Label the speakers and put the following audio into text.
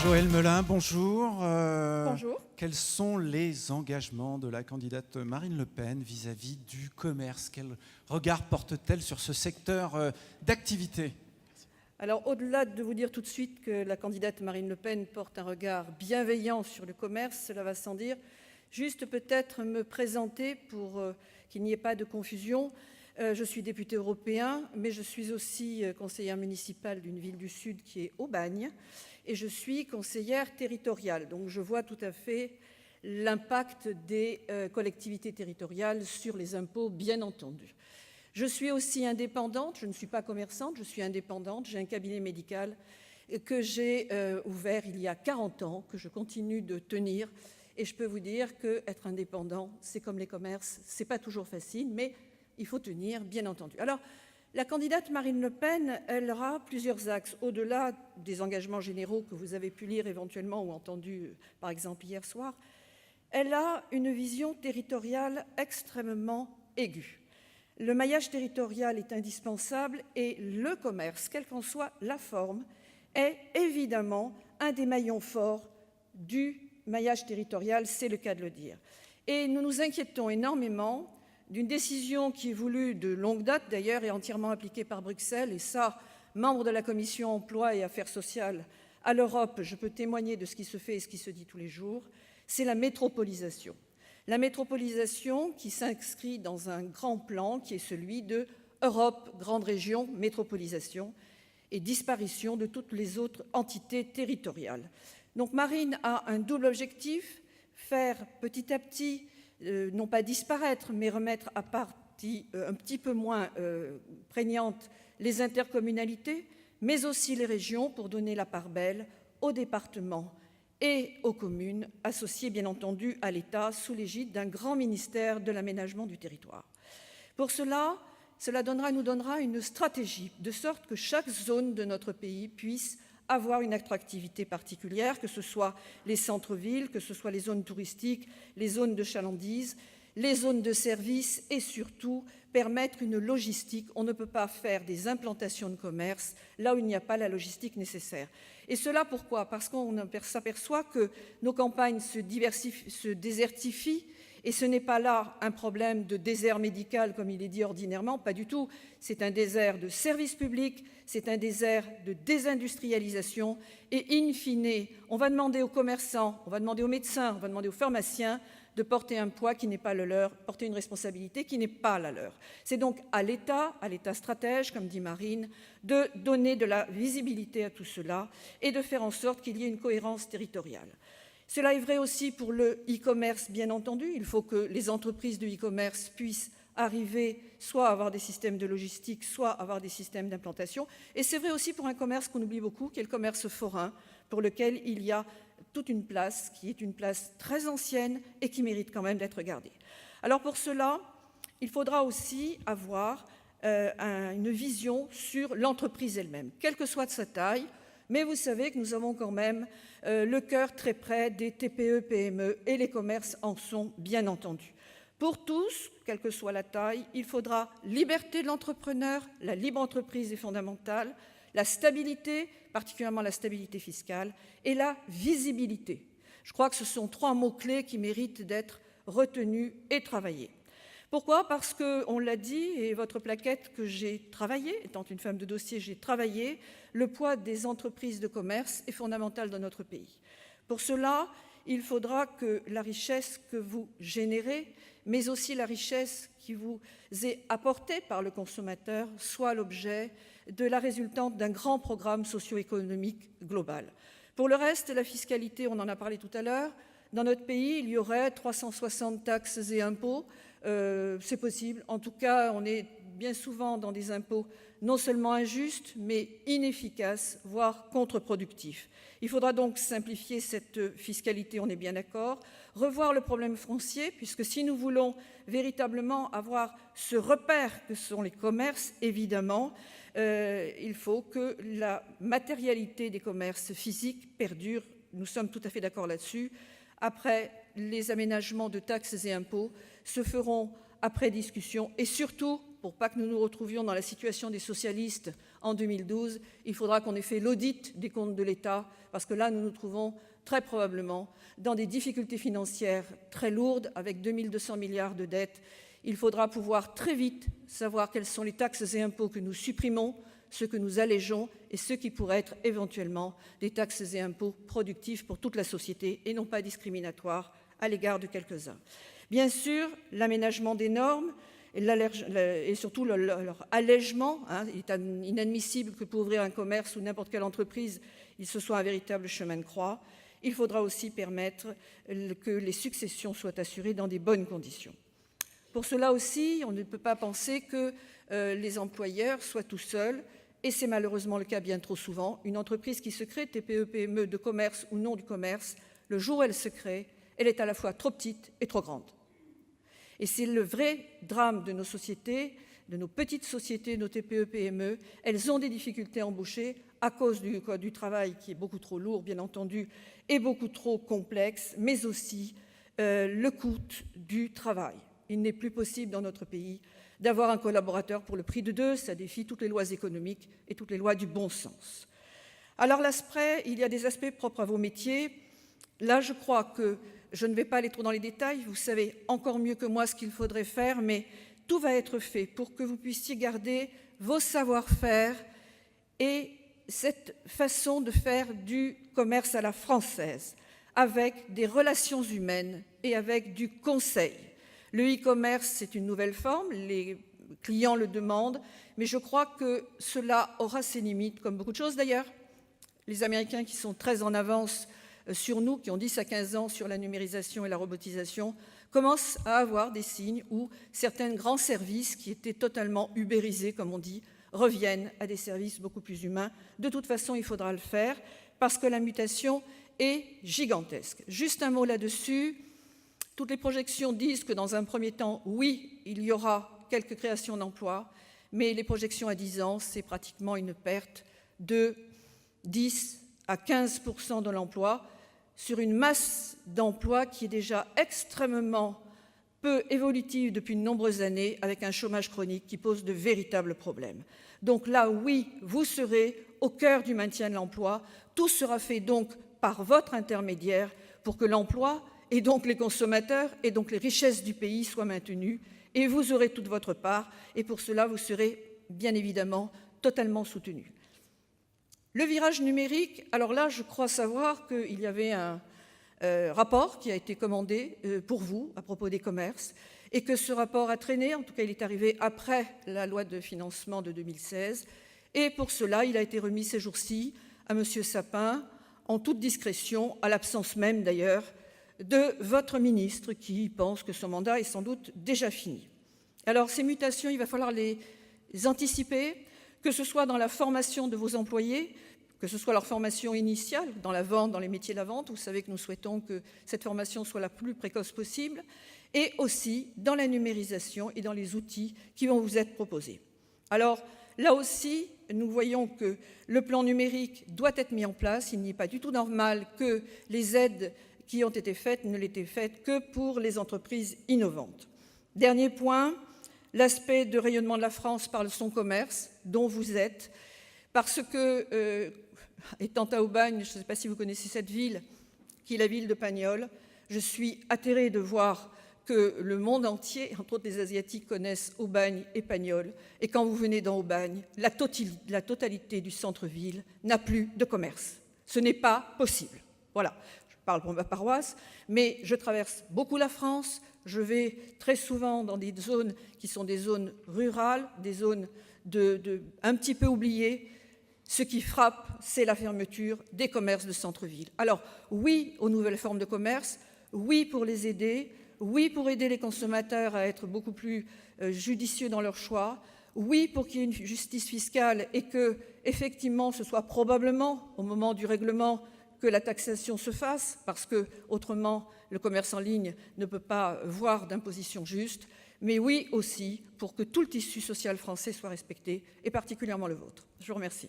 Speaker 1: Joëlle Melin, bonjour.
Speaker 2: Bonjour.
Speaker 1: Quels sont les engagements de la candidate Marine Le Pen vis-à-vis du commerce? Quel regard porte-t-elle sur ce secteur d'activité?
Speaker 2: Alors, au-delà de vous dire tout de suite que la candidate Marine Le Pen porte un regard bienveillant sur le commerce, cela va sans dire, juste peut-être me présenter pour qu'il n'y ait pas de confusion. Je suis député européen, mais je suis aussi conseillère municipale d'une ville du Sud qui est Aubagne, et je suis conseillère territoriale. Donc je vois tout à fait l'impact des collectivités territoriales sur les impôts, bien entendu. Je suis aussi indépendante, je ne suis pas commerçante, je suis indépendante. J'ai un cabinet médical que j'ai ouvert il y a 40 ans, que je continue de tenir. Et je peux vous dire qu'être indépendant, c'est comme les commerces, ce n'est pas toujours facile, mais il faut tenir, bien entendu. Alors, la candidate Marine Le Pen, elle aura plusieurs axes, au-delà des engagements généraux que vous avez pu lire éventuellement ou entendus, par exemple, hier soir. Elle a une vision territoriale extrêmement aiguë. Le maillage territorial est indispensable et le commerce, quelle qu'en soit la forme, est évidemment un des maillons forts du maillage territorial, c'est le cas de le dire. Et nous nous inquiétons énormément d'une décision qui est voulue de longue date, d'ailleurs, et entièrement appliquée par Bruxelles. Et ça, membre de la Commission emploi et affaires sociales à l'Europe, je peux témoigner de ce qui se fait et ce qui se dit tous les jours, c'est la métropolisation. La métropolisation qui s'inscrit dans un grand plan qui est celui de Europe, grande région, métropolisation et disparition de toutes les autres entités territoriales. Donc Marine a un double objectif, faire petit à petit, non pas disparaître, mais remettre à partie un petit peu moins prégnante les intercommunalités, mais aussi les régions pour donner la part belle aux départements et aux communes, associées bien entendu à l'État sous l'égide d'un grand ministère de l'aménagement du territoire. Pour cela nous donnera une stratégie, de sorte que chaque zone de notre pays puisse avoir une attractivité particulière, que ce soit les centres-villes, que ce soit les zones touristiques, les zones de chalandise, les zones de services et surtout permettre une logistique. On ne peut pas faire des implantations de commerce là où il n'y a pas la logistique nécessaire. Et cela pourquoi? Parce qu'on s'aperçoit que nos campagnes se désertifient. Et ce n'est pas là un problème de désert médical, comme il est dit ordinairement, pas du tout. C'est un désert de services publics, c'est un désert de désindustrialisation. Et in fine, on va demander aux commerçants, on va demander aux médecins, on va demander aux pharmaciens de porter un poids qui n'est pas le leur, porter une responsabilité qui n'est pas la leur. C'est donc à l'État stratège, comme dit Marine, de donner de la visibilité à tout cela et de faire en sorte qu'il y ait une cohérence territoriale. Cela est vrai aussi pour le e-commerce, bien entendu. Il faut que les entreprises de e-commerce puissent arriver soit à avoir des systèmes de logistique, soit à avoir des systèmes d'implantation. Et c'est vrai aussi pour un commerce qu'on oublie beaucoup, qui est le commerce forain, pour lequel il y a toute une place, qui est une place très ancienne et qui mérite quand même d'être gardée. Alors pour cela, il faudra aussi avoir une vision sur l'entreprise elle-même, quelle que soit sa taille. Mais vous savez que nous avons quand même le cœur très près des TPE, PME et les commerces en sont bien entendu. Pour tous, quelle que soit la taille, il faudra liberté de l'entrepreneur, la libre entreprise est fondamentale, la stabilité, particulièrement la stabilité fiscale, et la visibilité. Je crois que ce sont trois mots-clés qui méritent d'être retenus et travaillés. Pourquoi? Parce qu'on l'a dit, et votre plaquette que j'ai travaillé, étant une femme de dossier, j'ai travaillé, le poids des entreprises de commerce est fondamental dans notre pays. Pour cela, il faudra que la richesse que vous générez, mais aussi la richesse qui vous est apportée par le consommateur, soit l'objet de la résultante d'un grand programme socio-économique global. Pour le reste, la fiscalité, on en a parlé tout à l'heure. Dans notre pays, il y aurait 360 taxes et impôts. C'est possible. En tout cas, on est bien souvent dans des impôts non seulement injustes, mais inefficaces, voire contre-productifs. Il faudra donc simplifier cette fiscalité, on est bien d'accord, revoir le problème foncier, puisque si nous voulons véritablement avoir ce repère que sont les commerces, évidemment, il faut que la matérialité des commerces physiques perdure. Nous sommes tout à fait d'accord là-dessus. Après, les aménagements de taxes et impôts se feront après discussion et surtout pour pas que nous nous retrouvions dans la situation des socialistes en 2012, il faudra qu'on ait fait l'audit des comptes de l'État, parce que là, nous nous trouvons très probablement dans des difficultés financières très lourdes, avec 2200 milliards de dettes. Il faudra pouvoir très vite savoir quelles sont les taxes et impôts que nous supprimons, ceux que nous allégeons et ceux qui pourraient être éventuellement des taxes et impôts productifs pour toute la société et non pas discriminatoires à l'égard de quelques-uns. Bien sûr, l'aménagement des normes et surtout leur allègement. Il est inadmissible que pour ouvrir un commerce ou n'importe quelle entreprise, il se soit un véritable chemin de croix. Il faudra aussi permettre que les successions soient assurées dans des bonnes conditions. Pour cela aussi, on ne peut pas penser que les employeurs soient tout seuls, et c'est malheureusement le cas bien trop souvent. Une entreprise qui se crée, TPE, PME, de commerce ou non du commerce, le jour où elle se crée, elle est à la fois trop petite et trop grande. Et c'est le vrai drame de nos sociétés, de nos petites sociétés, nos TPE, PME. Elles ont des difficultés à embaucher à cause du code du travail qui est beaucoup trop lourd, bien entendu, et beaucoup trop complexe, mais aussi le coût du travail. Il n'est plus possible dans notre pays d'avoir un collaborateur pour le prix de deux. Ça défie toutes les lois économiques et toutes les lois du bon sens. Alors l'ASPREI, il y a des aspects propres à vos métiers. Là, je crois que je ne vais pas aller trop dans les détails. Vous savez encore mieux que moi ce qu'il faudrait faire, mais tout va être fait pour que vous puissiez garder vos savoir-faire et cette façon de faire du commerce à la française, avec des relations humaines et avec du conseil. Le e-commerce, c'est une nouvelle forme, les clients le demandent, mais je crois que cela aura ses limites, comme beaucoup de choses d'ailleurs. Les Américains qui sont très en avance sur nous, qui ont 10 à 15 ans sur la numérisation et la robotisation, commencent à avoir des signes où certains grands services qui étaient totalement ubérisés, comme on dit, reviennent à des services beaucoup plus humains. De toute façon, il faudra le faire parce que la mutation est gigantesque. Juste un mot là-dessus. Toutes les projections disent que dans un premier temps, oui, il y aura quelques créations d'emplois, mais les projections à 10 ans, c'est pratiquement une perte de 10 à 15% de l'emploi sur une masse d'emplois qui est déjà extrêmement peu évolutive depuis de nombreuses années, avec un chômage chronique qui pose de véritables problèmes. Donc là, oui, vous serez au cœur du maintien de l'emploi. Tout sera fait donc par votre intermédiaire pour que l'emploi et donc les consommateurs et donc les richesses du pays soient maintenues, et vous aurez toute votre part, et pour cela, vous serez bien évidemment totalement soutenus. Le virage numérique, alors là, je crois savoir qu'il y avait un rapport qui a été commandé pour vous à propos des commerces, et que ce rapport a traîné, en tout cas il est arrivé après la loi de financement de 2016, et pour cela, il a été remis ces jours-ci à M. Sapin, en toute discrétion, à l'absence même d'ailleurs, de votre ministre qui pense que son mandat est sans doute déjà fini. Alors ces mutations, il va falloir les anticiper, que ce soit dans la formation de vos employés, que ce soit leur formation initiale, dans la vente, dans les métiers de la vente. Vous savez que nous souhaitons que cette formation soit la plus précoce possible, et aussi dans la numérisation et dans les outils qui vont vous être proposés. Alors là aussi, nous voyons que le plan numérique doit être mis en place. Il n'est pas du tout normal que les aides qui ont été faites ne l'étaient faites que pour les entreprises innovantes. Dernier point, l'aspect de rayonnement de la France par son commerce, dont vous êtes, parce que, étant à Aubagne, je ne sais pas si vous connaissez cette ville, qui est la ville de Pagnol, je suis atterrée de voir que le monde entier, entre autres les Asiatiques, connaissent Aubagne et Pagnol, et quand vous venez dans Aubagne, la totalité du centre-ville n'a plus de commerce. Ce n'est pas possible. Voilà. Je parle pour ma paroisse, mais je traverse beaucoup la France, je vais très souvent dans des zones qui sont des zones rurales, des zones un petit peu oubliées. Ce qui frappe, c'est la fermeture des commerces de centre-ville. Alors oui aux nouvelles formes de commerce, oui pour les aider, oui pour aider les consommateurs à être beaucoup plus judicieux dans leurs choix, oui pour qu'il y ait une justice fiscale et que, effectivement, ce soit probablement au moment du règlement que la taxation se fasse, parce que autrement le commerce en ligne ne peut pas voir d'imposition juste, mais oui aussi pour que tout le tissu social français soit respecté, et particulièrement le vôtre. Je vous remercie.